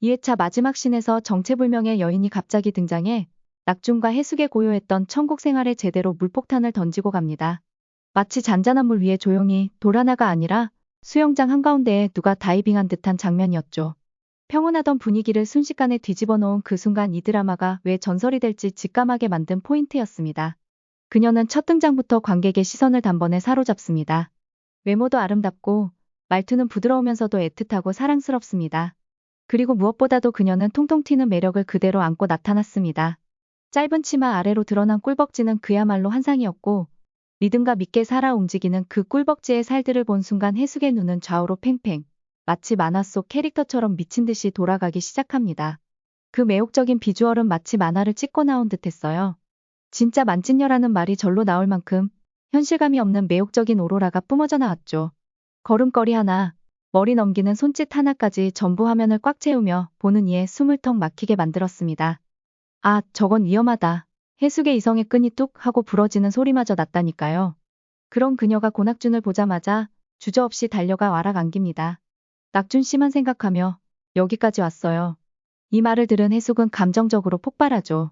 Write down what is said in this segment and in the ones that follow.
2회차 마지막 씬에서 정체불명의 여인이 갑자기 등장해 낙준과 해숙의 고요했던 천국 생활에 제대로 물폭탄을 던지고 갑니다. 마치 잔잔한 물 위에 조용히 돌 하나가 아니라 수영장 한가운데에 누가 다이빙한 듯한 장면이었죠. 평온하던 분위기를 순식간에 뒤집어 놓은 그 순간 이 드라마가 왜 전설이 될지 직감하게 만든 포인트였습니다. 그녀는 첫 등장부터 관객의 시선을 단번에 사로잡습니다. 외모도 아름답고 말투는 부드러우면서도 애틋하고 사랑스럽습니다. 그리고 무엇보다도 그녀는 통통 튀는 매력을 그대로 안고 나타났습니다. 짧은 치마 아래로 드러난 꿀벅지는 그야말로 환상이었고 리듬감 있게 살아 움직이는 그 꿀벅지의 살들을 본 순간 해숙의 눈은 좌우로 팽팽 마치 만화 속 캐릭터처럼 미친 듯이 돌아가기 시작합니다. 그 매혹적인 비주얼은 마치 만화를 찍고 나온 듯했어요. 진짜 만찢녀라는 말이 절로 나올 만큼 현실감이 없는 매혹적인 오로라가 뿜어져 나왔죠. 걸음걸이 하나, 머리 넘기는 손짓 하나까지 전부 화면을 꽉 채우며 보는 이의 숨을 턱 막히게 만들었습니다. 아, 저건 위험하다. 해숙의 이성의 끈이 뚝 하고 부러지는 소리마저 났다니까요. 그런 그녀가 고낙준을 보자마자 주저없이 달려가 와락 안깁니다. 낙준 씨만 생각하며 여기까지 왔어요. 이 말을 들은 해숙은 감정적으로 폭발하죠.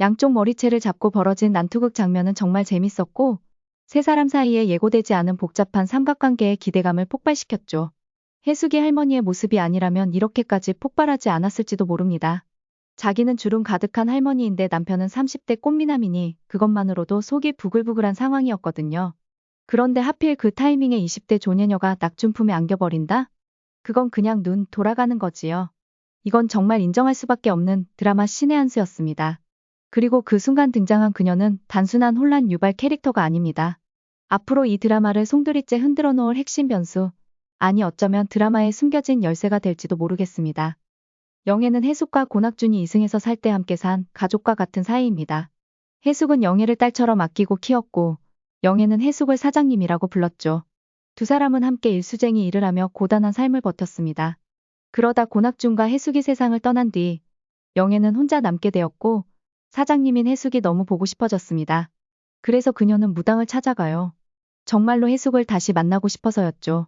양쪽 머리채를 잡고 벌어진 난투극 장면은 정말 재밌었고 세 사람 사이에 예고되지 않은 복잡한 삼각관계의 기대감을 폭발시켰죠. 해숙이 할머니의 모습이 아니라면 이렇게까지 폭발하지 않았을지도 모릅니다. 자기는 주름 가득한 할머니인데 남편은 30대 꽃미남이니 그것만으로도 속이 부글부글한 상황이었거든요. 그런데 하필 그 타이밍에 20대 조녀녀가 낙준 품에 안겨버린다? 그건 그냥 눈 돌아가는 거지요. 이건 정말 인정할 수밖에 없는 드라마 신의 한 수였습니다. 그리고 그 순간 등장한 그녀는 단순한 혼란 유발 캐릭터가 아닙니다. 앞으로 이 드라마를 송두리째 흔들어 놓을 핵심 변수, 아니 어쩌면 드라마에 숨겨진 열쇠가 될지도 모르겠습니다. 영애는 해숙과 고낙준이 이승에서 살 때 함께 산 가족과 같은 사이입니다. 해숙은 영애를 딸처럼 아끼고 키웠고 영애는 해숙을 사장님이라고 불렀죠. 두 사람은 함께 일수쟁이 일을 하며 고단한 삶을 버텼습니다. 그러다 고낙준과 해숙이 세상을 떠난 뒤 영애는 혼자 남게 되었고 사장님인 해숙이 너무 보고 싶어졌습니다. 그래서 그녀는 무당을 찾아가요. 정말로 해숙을 다시 만나고 싶어서였죠.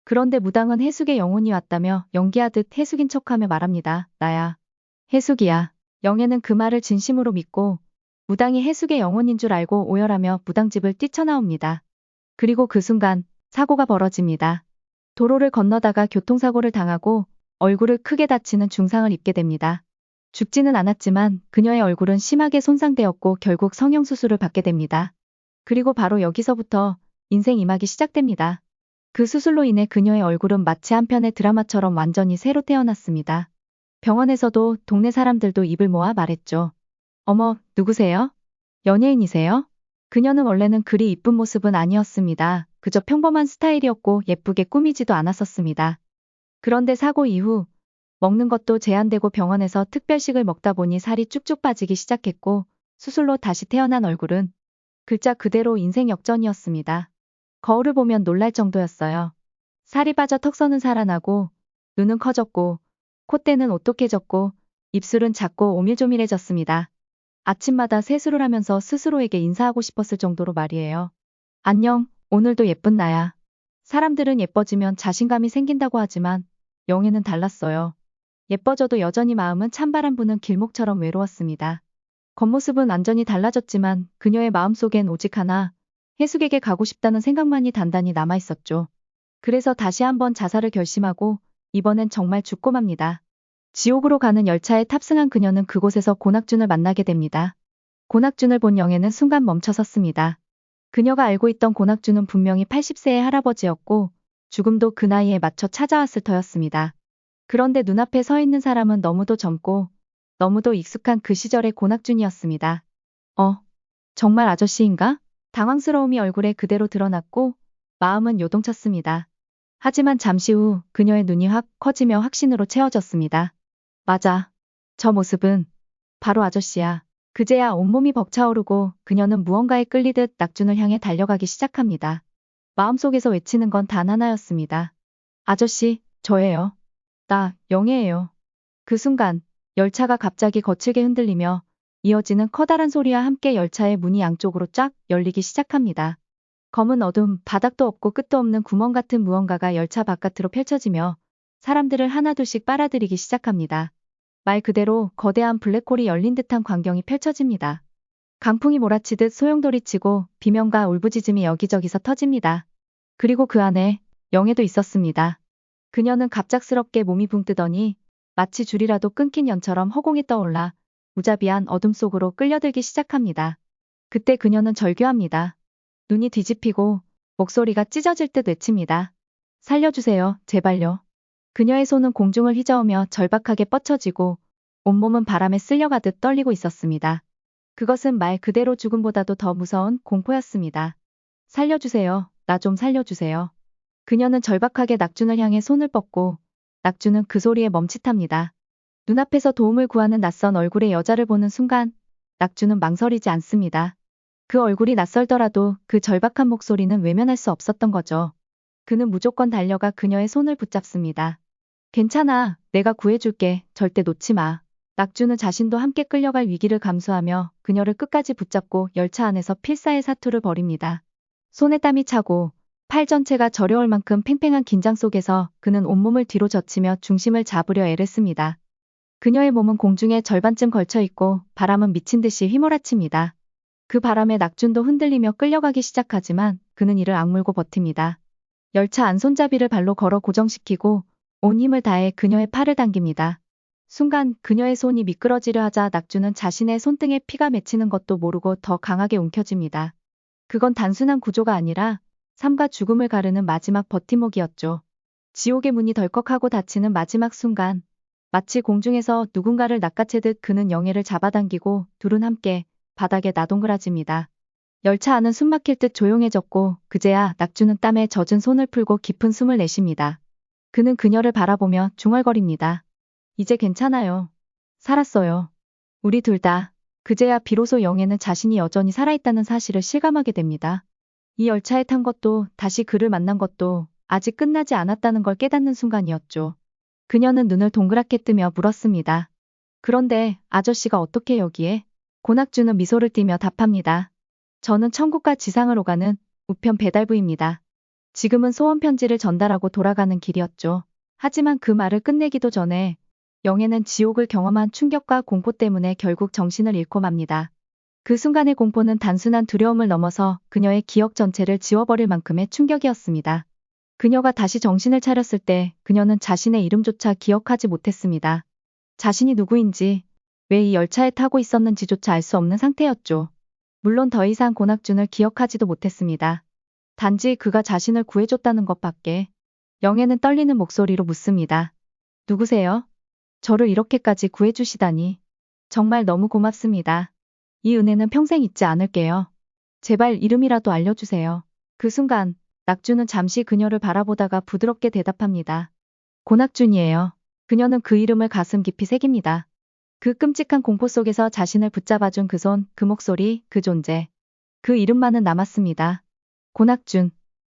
그런데 무당은 해숙의 영혼이 왔다며 연기하듯 해숙인 척하며 말합니다. 나야. 해숙이야. 영애는 그 말을 진심으로 믿고 무당이 해숙의 영혼인 줄 알고 오열하며 무당집을 뛰쳐나옵니다. 그리고 그 순간 사고가 벌어집니다. 도로를 건너다가 교통사고를 당하고 얼굴을 크게 다치는 중상을 입게 됩니다. 죽지는 않았지만 그녀의 얼굴은 심하게 손상되었고 결국 성형수술을 받게 됩니다. 그리고 바로 여기서부터 인생 2막이 시작됩니다. 그 수술로 인해 그녀의 얼굴은 마치 한 편의 드라마처럼 완전히 새로 태어났습니다. 병원에서도 동네 사람들도 입을 모아 말했죠. 어머, 누구세요? 연예인이세요? 그녀는 원래는 그리 이쁜 모습은 아니었습니다. 그저 평범한 스타일이었고 예쁘게 꾸미지도 않았었습니다. 그런데 사고 이후 먹는 것도 제한되고 병원에서 특별식을 먹다 보니 살이 쭉쭉 빠지기 시작했고 수술로 다시 태어난 얼굴은 글자 그대로 인생 역전이었습니다. 거울을 보면 놀랄 정도였어요. 살이 빠져 턱선은 살아나고 눈은 커졌고 콧대는 오똑해졌고 입술은 작고 오밀조밀해졌습니다. 아침마다 세수를 하면서 스스로에게 인사하고 싶었을 정도로 말이에요. 안녕, 오늘도 예쁜 나야. 사람들은 예뻐지면 자신감이 생긴다고 하지만 영애는 달랐어요. 예뻐져도 여전히 마음은 찬바람 부는 길목처럼 외로웠습니다. 겉모습은 완전히 달라졌지만 그녀의 마음속엔 오직 하나, 해숙에게 가고 싶다는 생각만이 단단히 남아있었죠. 그래서 다시 한번 자살을 결심하고 이번엔 정말 죽고 맙니다. 지옥으로 가는 열차에 탑승한 그녀는 그곳에서 고낙준을 만나게 됩니다. 고낙준을 본 영애는 순간 멈춰섰습니다. 그녀가 알고 있던 고낙준은 분명히 80세의 할아버지였고 죽음도 그 나이에 맞춰 찾아왔을 터였습니다. 그런데 눈앞에 서 있는 사람은 너무도 젊고 너무도 익숙한 그 시절의 고낙준이었습니다. 정말 아저씨인가? 당황스러움이 얼굴에 그대로 드러났고 마음은 요동쳤습니다. 하지만 잠시 후 그녀의 눈이 확 커지며 확신으로 채워졌습니다. 맞아. 저 모습은 바로 아저씨야. 그제야 온몸이 벅차오르고 그녀는 무언가에 끌리듯 낙준을 향해 달려가기 시작합니다. 마음속에서 외치는 건 단 하나였습니다. 아저씨, 저예요. 나 영애예요. 그 순간 열차가 갑자기 거칠게 흔들리며 이어지는 커다란 소리와 함께 열차의 문이 양쪽으로 쫙 열리기 시작합니다. 검은 어둠, 바닥도 없고 끝도 없는 구멍 같은 무언가가 열차 바깥으로 펼쳐지며 사람들을 하나둘씩 빨아들이기 시작합니다. 말 그대로 거대한 블랙홀이 열린 듯한 광경이 펼쳐집니다. 강풍이 몰아치듯 소용돌이치고 비명과 울부짖음이 여기저기서 터집니다. 그리고 그 안에 영애도 있었습니다. 그녀는 갑작스럽게 몸이 붕 뜨더니 마치 줄이라도 끊긴 연처럼 허공에 떠올라 무자비한 어둠 속으로 끌려들기 시작합니다. 그때 그녀는 절규합니다. 눈이 뒤집히고 목소리가 찢어질 듯 외칩니다. 살려주세요, 제발요. 그녀의 손은 공중을 휘저으며 절박하게 뻗쳐지고 온몸은 바람에 쓸려가듯 떨리고 있었습니다. 그것은 말 그대로 죽음보다도 더 무서운 공포였습니다. 살려주세요, 나 좀 살려주세요. 그녀는 절박하게 낙준을 향해 손을 뻗고 낙준은 그 소리에 멈칫합니다. 눈앞에서 도움을 구하는 낯선 얼굴의 여자를 보는 순간 낙준은 망설이지 않습니다. 그 얼굴이 낯설더라도 그 절박한 목소리는 외면할 수 없었던 거죠. 그는 무조건 달려가 그녀의 손을 붙잡습니다. 괜찮아, 내가 구해줄게, 절대 놓지 마. 낙준은 자신도 함께 끌려갈 위기를 감수하며 그녀를 끝까지 붙잡고 열차 안에서 필사의 사투를 벌입니다. 손에 땀이 차고 팔 전체가 저려올 만큼 팽팽한 긴장 속에서 그는 온몸을 뒤로 젖히며 중심을 잡으려 애랬습니다. 그녀의 몸은 공중에 절반쯤 걸쳐 있고 바람은 미친 듯이 휘몰아칩니다. 그 바람에 낙준도 흔들리며 끌려가기 시작하지만 그는 이를 악물고 버팁니다. 열차 안 손잡이를 발로 걸어 고정시키고 온 힘을 다해 그녀의 팔을 당깁니다. 순간 그녀의 손이 미끄러지려 하자 낙준은 자신의 손등에 피가 맺히는 것도 모르고 더 강하게 움켜쥡니다. 그건 단순한 구조가 아니라 삶과 죽음을 가르는 마지막 버팀목이었죠. 지옥의 문이 덜컥하고 닫히는 마지막 순간 마치 공중에서 누군가를 낚아채듯 그는 영애를 잡아당기고 둘은 함께 바닥에 나동그라집니다. 열차 안은 숨막힐 듯 조용해졌고 그제야 낙준은 땀에 젖은 손을 풀고 깊은 숨을 내쉽니다. 그는 그녀를 바라보며 중얼거립니다. 이제 괜찮아요. 살았어요. 우리 둘 다. 그제야 비로소 영애는 자신이 여전히 살아있다는 사실을 실감하게 됩니다. 이 열차에 탄 것도 다시 그를 만난 것도 아직 끝나지 않았다는 걸 깨닫는 순간이었죠. 그녀는 눈을 동그랗게 뜨며 물었습니다. 그런데 아저씨가 어떻게 여기에? 고낙준은 미소를 띠며 답합니다. 저는 천국과 지상을 오가는 우편 배달부입니다. 지금은 소원 편지를 전달하고 돌아가는 길이었죠. 하지만 그 말을 끝내기도 전에 영애는 지옥을 경험한 충격과 공포 때문에 결국 정신을 잃고 맙니다. 그 순간의 공포는 단순한 두려움을 넘어서 그녀의 기억 전체를 지워버릴 만큼의 충격이었습니다. 그녀가 다시 정신을 차렸을 때 그녀는 자신의 이름조차 기억하지 못했습니다. 자신이 누구인지, 왜 이 열차에 타고 있었는지조차 알 수 없는 상태였죠. 물론 더 이상 고낙준을 기억하지도 못했습니다. 단지 그가 자신을 구해줬다는 것밖에. 영애는 떨리는 목소리로 묻습니다. 누구세요? 저를 이렇게까지 구해주시다니. 정말 너무 고맙습니다. 이 은혜는 평생 잊지 않을게요. 제발 이름이라도 알려주세요. 그 순간 낙준은 잠시 그녀를 바라보다가 부드럽게 대답합니다. 고낙준이에요. 그녀는 그 이름을 가슴 깊이 새깁니다. 그 끔찍한 공포 속에서 자신을 붙잡아준 그 손, 그 목소리, 그 존재. 그 이름만은 남았습니다. 고낙준.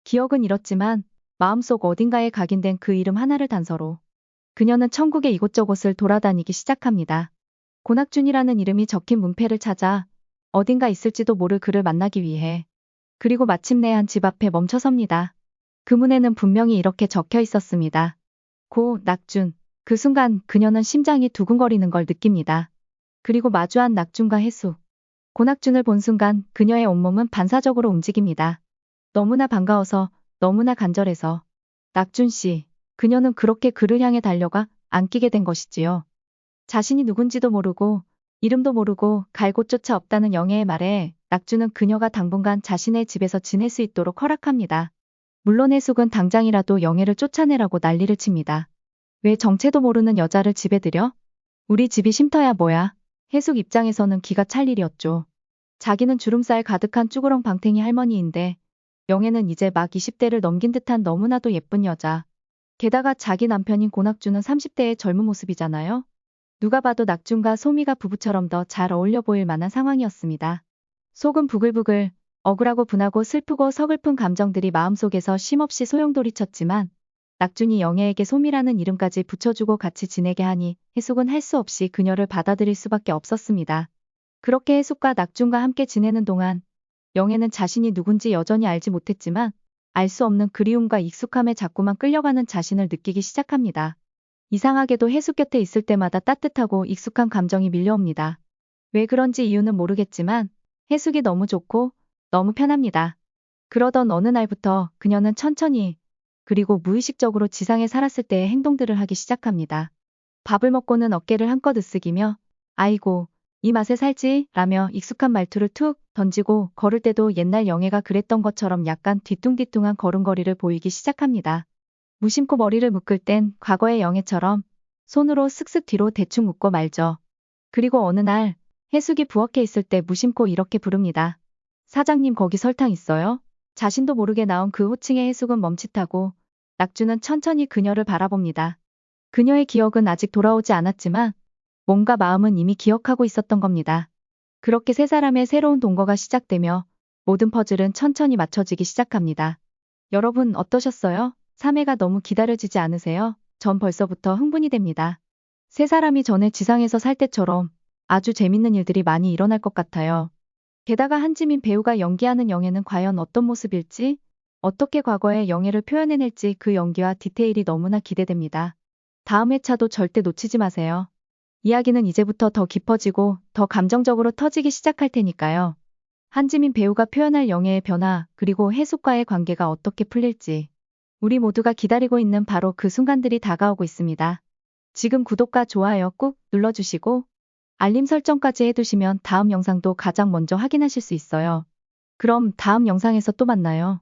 기억은 잃었지만 마음속 어딘가에 각인된 그 이름 하나를 단서로 그녀는 천국의 이곳저곳을 돌아다니기 시작합니다. 고낙준이라는 이름이 적힌 문패를 찾아 어딘가 있을지도 모를 그를 만나기 위해. 그리고 마침내 한 집 앞에 멈춰섭니다. 그 문에는 분명히 이렇게 적혀 있었습니다. 고낙준. 그 순간 그녀는 심장이 두근거리는 걸 느낍니다. 그리고 마주한 낙준과 해수. 고낙준을 본 순간 그녀의 온몸은 반사적으로 움직입니다. 너무나 반가워서, 너무나 간절해서. 낙준 씨. 그녀는 그렇게 그를 향해 달려가 안기게 된 것이지요. 자신이 누군지도 모르고 이름도 모르고 갈 곳조차 없다는 영애의 말에 낙준은 그녀가 당분간 자신의 집에서 지낼 수 있도록 허락합니다. 물론 해숙은 당장이라도 영애를 쫓아내라고 난리를 칩니다. 왜 정체도 모르는 여자를 집에 들여? 우리 집이 쉼터야 뭐야. 해숙 입장에서는 기가 찰 일이었죠. 자기는 주름살 가득한 쭈그렁 방탱이 할머니인데 영애는 이제 막 20대를 넘긴 듯한 너무나도 예쁜 여자. 게다가 자기 남편인 고낙준은 30대의 젊은 모습이잖아요. 누가 봐도 낙준과 소미가 부부처럼 더 잘 어울려 보일 만한 상황이었습니다. 속은 부글부글, 억울하고 분하고 슬프고 서글픈 감정들이 마음속에서 쉼없이 소용돌이쳤지만 낙준이 영애에게 소미라는 이름까지 붙여주고 같이 지내게 하니 해숙은 할 수 없이 그녀를 받아들일 수밖에 없었습니다. 그렇게 해숙과 낙준과 함께 지내는 동안 영애는 자신이 누군지 여전히 알지 못했지만 알 수 없는 그리움과 익숙함에 자꾸만 끌려가는 자신을 느끼기 시작합니다. 이상하게도 해수 곁에 있을 때마다 따뜻하고 익숙한 감정이 밀려옵니다. 왜 그런지 이유는 모르겠지만 해수기 너무 좋고 너무 편합니다. 그러던 어느 날부터 그녀는 천천히 그리고 무의식적으로 지상에 살았을 때의 행동들을 하기 시작합니다. 밥을 먹고는 어깨를 한껏 으쓱이며 아이고 이 맛에 살지 라며 익숙한 말투를 툭 던지고 걸을 때도 옛날 영애가 그랬던 것처럼 약간 뒤뚱뒤뚱한 걸음걸이를 보이기 시작합니다. 무심코 머리를 묶을 땐 과거의 영애처럼 손으로 슥슥 뒤로 대충 묶고 말죠. 그리고 어느 날 해숙이 부엌에 있을 때 무심코 이렇게 부릅니다. 사장님 거기 설탕 있어요? 자신도 모르게 나온 그 호칭에 해숙은 멈칫하고 낙주는 천천히 그녀를 바라봅니다. 그녀의 기억은 아직 돌아오지 않았지만 뭔가 마음은 이미 기억하고 있었던 겁니다. 그렇게 세 사람의 새로운 동거가 시작되며 모든 퍼즐은 천천히 맞춰지기 시작합니다. 여러분 어떠셨어요? 3회가 너무 기다려지지 않으세요? 전 벌써부터 흥분이 됩니다. 세 사람이 전에 지상에서 살 때처럼 아주 재밌는 일들이 많이 일어날 것 같아요. 게다가 한지민 배우가 연기하는 영애는 과연 어떤 모습일지, 어떻게 과거의 영애를 표현해낼지 그 연기와 디테일이 너무나 기대됩니다. 다음 회차도 절대 놓치지 마세요. 이야기는 이제부터 더 깊어지고 더 감정적으로 터지기 시작할 테니까요. 한지민 배우가 표현할 영애의 변화 그리고 해숙과의 관계가 어떻게 풀릴지 우리 모두가 기다리고 있는 바로 그 순간들이 다가오고 있습니다. 지금 구독과 좋아요 꾹 눌러주시고 알림 설정까지 해두시면 다음 영상도 가장 먼저 확인하실 수 있어요. 그럼 다음 영상에서 또 만나요.